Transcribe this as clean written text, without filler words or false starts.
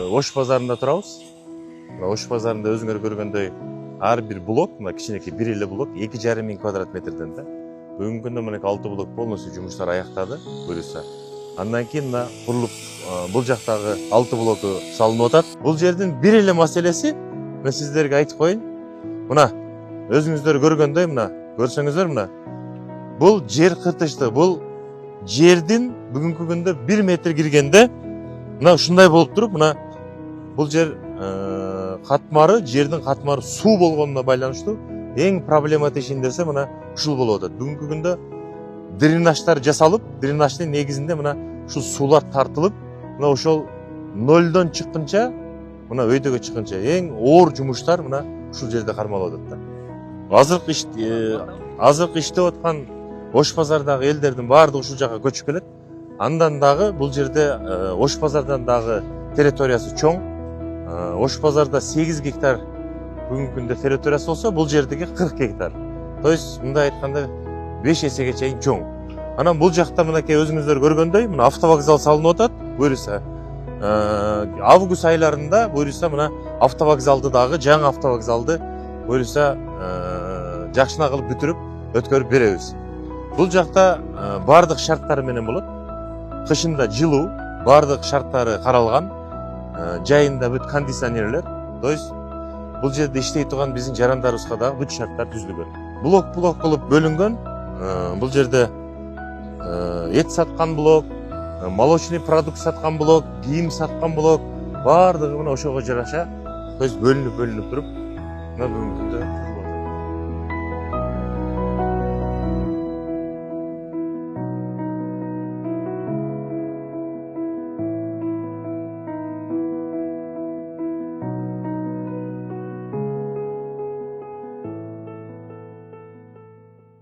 Ош базарында турабыз. Ош базарында өзүңөр көргөндөй ар бир блок, мына кичинекей бир эле блок 2,5 квадрат метрден да. Бүгүнкү күндө мына 6 блок полностью жумуштар аяктады, буюрса. Андан кийин мына курулуп бул жактагы 6 блоку салынып атат. Бул жердин бир эле маселеси, мен сиздерге айтып коеюн. Мына өзүңүздөр көргөндөй, мына көрсөңүздөр, мына бул жер кыртычты. Бул жердин бүгүнкү күндө 1 метр киргенде мына ушундай болуп туруп, мына бул жер катмары, жердин катмары суу болгонуна байланыштуу эң проблема тешин десе мына ушул болуп атат. Бүгүнкү күндө дренаждар жасалып, дренаждын негизинде мына ушул суулар тартылып, мына ошол нолдон чыкканча, мына өйдөгө чыкканча эң оор жумуштар мына ушул жерде кармалып атат да. Азыркы иштеп аткан Ош базардагы элдердин баардыгы ушул жакка көчүп келет. Андан дагы бул жерде Ош базардан дагы территориясы чоң. Ош базарда 8 гектар бүгүнкү күндө территориясы болсо, бул жердеги 40 гектар. То есть мындай айтканда 5 эсеге чейин чоң. Анан бул жакта мынакей өзүңүздөр көргөндөй, мына автовокзал салынып атат. Буюрса август айларында буюрса мына автовокзалды дагы, жаңы автовокзалды буюрса жакшына кылып бүтүрүп өткөрүп беребиз. Бул жакта бардык шарттары менен болот. Кышында жылуу, бардык шарттары каралган. Жайында бүт кондиционерлер. То есть бул жерде иштей турган биздин жарандарыбызга дагы бүт шарттар түзүлгөн. Блок кылып бөлүнгөн. Бул жерде эт саткан блок, молочный продукт саткан блок, кийим саткан блок, бардыгы мына ошого жараша, то есть бөлүнүп туруп, мына бүгүнкү күндө